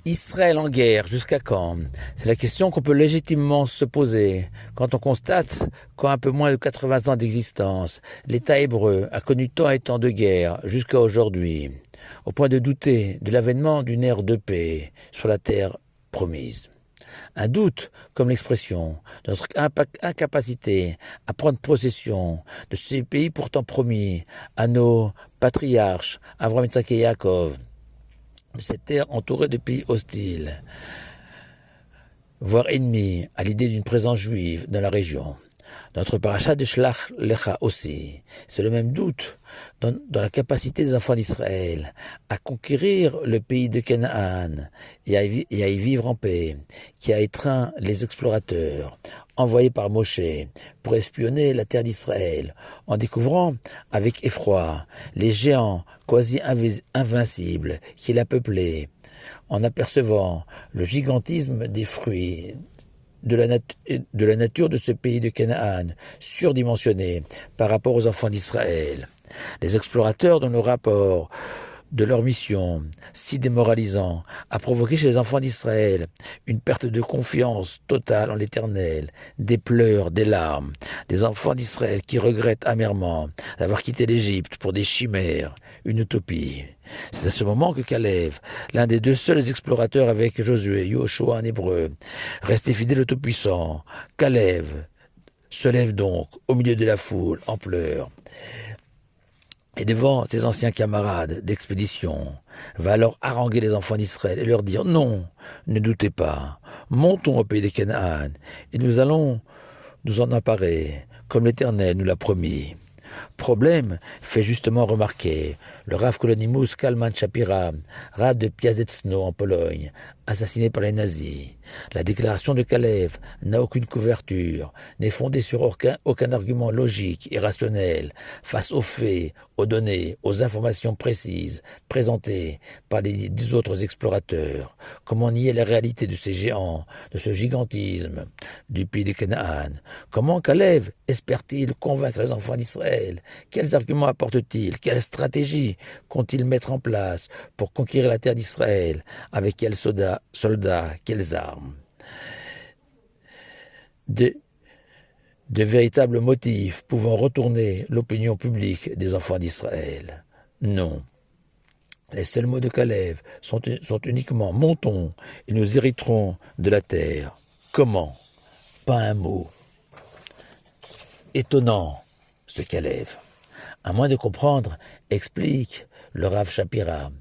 Israël en guerre, jusqu'à quand? C'est la question qu'on peut légitimement se poser quand on constate qu'en un peu moins de 80 ans d'existence, l'État hébreu a connu tant et tant de guerres jusqu'à aujourd'hui, au point de douter de l'avènement d'une ère de paix sur la terre promise. Un doute, comme l'expression, de notre incapacité à prendre possession de ces pays pourtant promis à nos patriarches, Abraham, Isaac et Yaakov, de cette terre entourée de pays hostiles, voire ennemis, à l'idée d'une présence juive dans la région. Notre paracha de Shlach Lecha aussi, c'est le même doute dans la capacité des enfants d'Israël à conquérir le pays de Canaan et à y vivre en paix, qui a étreint les explorateurs envoyés par Moshe pour espionner la terre d'Israël, en découvrant avec effroi les géants quasi invincibles qui la peuplaient, en apercevant le gigantisme des fruits de la nature de ce pays de Canaan, surdimensionné par rapport aux enfants d'Israël. Les explorateurs, dans le rapport de leur mission, si démoralisant, a provoqué chez les enfants d'Israël une perte de confiance totale en l'Éternel, des pleurs, des larmes, des enfants d'Israël qui regrettent amèrement d'avoir quitté l'Égypte pour des chimères, une utopie. C'est à ce moment que Caleb, l'un des deux seuls explorateurs avec Josué, Yoshua en hébreu, resté fidèle au Tout-Puissant, Caleb se lève donc au milieu de la foule en pleurs et devant ses anciens camarades d'expédition, va alors haranguer les enfants d'Israël et leur dire « Non, ne doutez pas, montons au pays de Canaan, et nous allons nous en emparer, comme l'Éternel nous l'a promis. » Problème fait justement remarquer le Rav Kolonimus Kalman Shapira, Rav de Piaseczno en Pologne, assassiné par les nazis. La déclaration de Caleb n'a aucune couverture, n'est fondée sur aucun argument logique et rationnel face aux faits, aux données, aux informations précises présentées par les 10 autres explorateurs. Comment nier la réalité de ces géants, de ce gigantisme du pays de Canaan? Comment Caleb espère-t-il convaincre les enfants d'Israël? Quels arguments apporte-t-il? Quelle stratégie compte-t-il mettre en place pour conquérir la terre d'Israël? Avec quels soldats, quelles armes? De véritables motifs pouvant retourner l'opinion publique des enfants d'Israël? Non. Les seuls mots de Caleb sont uniquement « montons et nous hériterons de la terre ». Comment? Pas un mot. Étonnant, ce Caleb. À moins de comprendre, explique le Rav Shapira,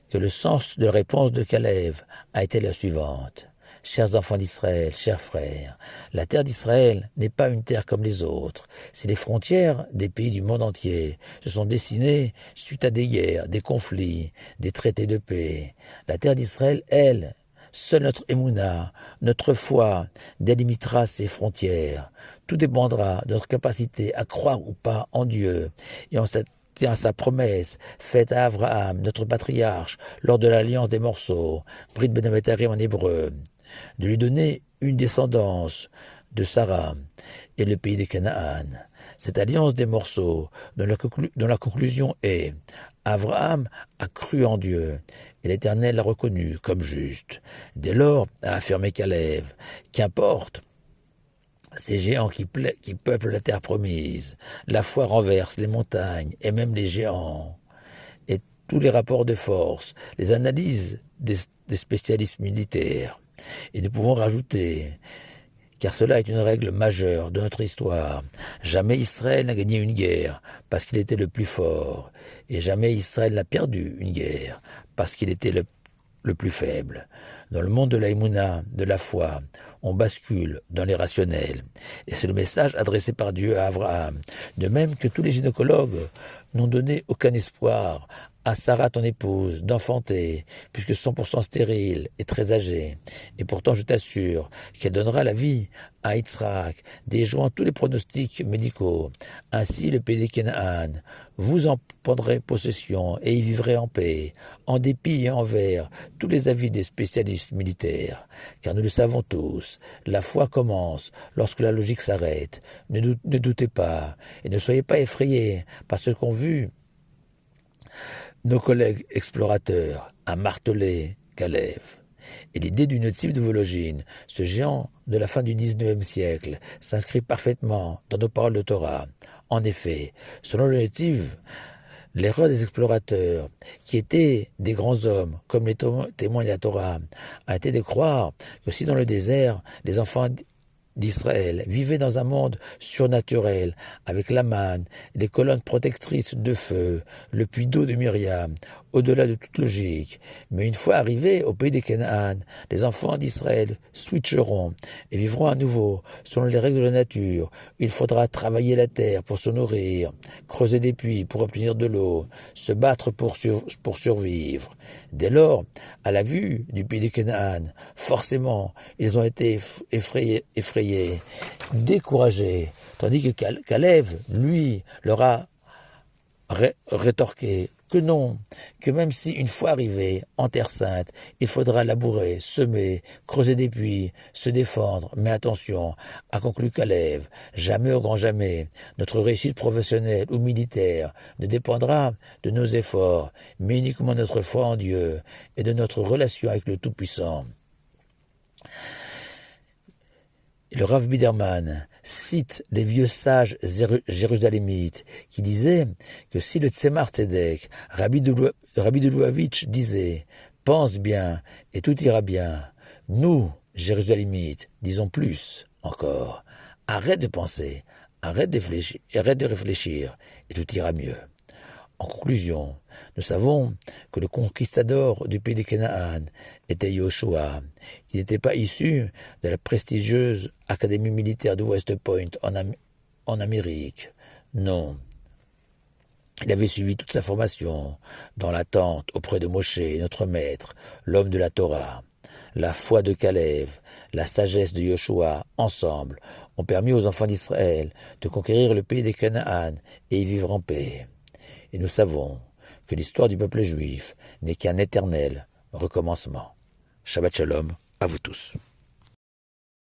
que le sens de la réponse de Caleb a été la suivante. Chers enfants d'Israël, chers frères, la terre d'Israël n'est pas une terre comme les autres. Si les frontières des pays du monde entier se sont dessinées suite à des guerres, des conflits, des traités de paix, la terre d'Israël, elle, seule notre émouna, notre foi, délimitera ses frontières. Tout dépendra de notre capacité à croire ou pas en Dieu et en sa promesse faite à Abraham, notre patriarche, lors de l'alliance des morceaux, Brit Ben Amétarim en hébreu, de lui donner une descendance de Sarah et le pays de Canaan. Cette alliance des morceaux, dont la conclusion est Abraham a cru en Dieu, et l'Éternel l'a reconnu comme juste. Dès lors, a affirmé Caleb, qu'importe ces géants qui peuplent la terre promise, la foi renverse les montagnes et même les géants. Et tous les rapports de force, les analyses des spécialistes militaires. Et nous pouvons rajouter, car cela est une règle majeure de notre histoire, jamais Israël n'a gagné une guerre parce qu'il était le plus fort, et jamais Israël n'a perdu une guerre parce qu'il était le plus faible. Dans le monde de l'aïmouna, de la foi, on bascule dans l'irrationnel. Et c'est le message adressé par Dieu à Abraham. De même que tous les gynécologues n'ont donné aucun espoir à Sarah, ton épouse, d'enfanter, puisque 100% stérile et très âgée. Et pourtant, je t'assure qu'elle donnera la vie à Yitzhak, déjouant tous les pronostics médicaux. Ainsi, le pays des Canaan, vous en prendrez possession et y vivrez en paix, en dépit et envers tous les avis des spécialistes militaires. Car nous le savons tous, la foi commence lorsque la logique s'arrête. Ne doutez pas et ne soyez pas effrayés par ce qu'ont vu nos collègues explorateurs, a martelé Caleb. Et l'idée du Netziv de Volojine, ce géant de la fin du XIXe siècle, s'inscrit parfaitement dans nos paroles de Torah. En effet, selon le Netziv, l'erreur des explorateurs, qui étaient des grands hommes, comme les témoins de la Torah, a été de croire que si dans le désert, les enfants d'Israël vivaient dans un monde surnaturel, avec la manne, les colonnes protectrices de feu, le puits d'eau de Myriam, au-delà de toute logique. Mais une fois arrivés au pays des Canaan, les enfants d'Israël switcheront et vivront à nouveau selon les règles de la nature. Il faudra travailler la terre pour se nourrir, creuser des puits pour obtenir de l'eau, se battre pour survivre. Dès lors, à la vue du pays des Canaan, forcément, ils ont été effrayés, découragés, tandis que Caleb, lui, leur a rétorqué que non, que même si une fois arrivé en Terre Sainte, il faudra labourer, semer, creuser des puits, se défendre, mais attention, a conclu Caleb, jamais au grand jamais, notre réussite professionnelle ou militaire ne dépendra de nos efforts, mais uniquement de notre foi en Dieu et de notre relation avec le Tout-Puissant. Et le Rav Biderman cite les vieux sages jérusalémites qui disaient que si le Tzemar Tzedek, Rabbi de Louavitch disait « Pense bien et tout ira bien », nous, jérusalémites, disons plus encore « Arrête de penser, arrête de réfléchir et tout ira mieux ». En conclusion, nous savons que le conquistador du pays des Canaan était Yoshua. Il n'était pas issu de la prestigieuse académie militaire de West Point en Amérique. Non. Il avait suivi toute sa formation dans la tente auprès de Moshe, notre maître, l'homme de la Torah. La foi de Caleb, la sagesse de Yoshua, ensemble, ont permis aux enfants d'Israël de conquérir le pays des Canaan et y vivre en paix. Et nous savons que l'histoire du peuple juif n'est qu'un éternel recommencement. Shabbat Shalom à vous tous.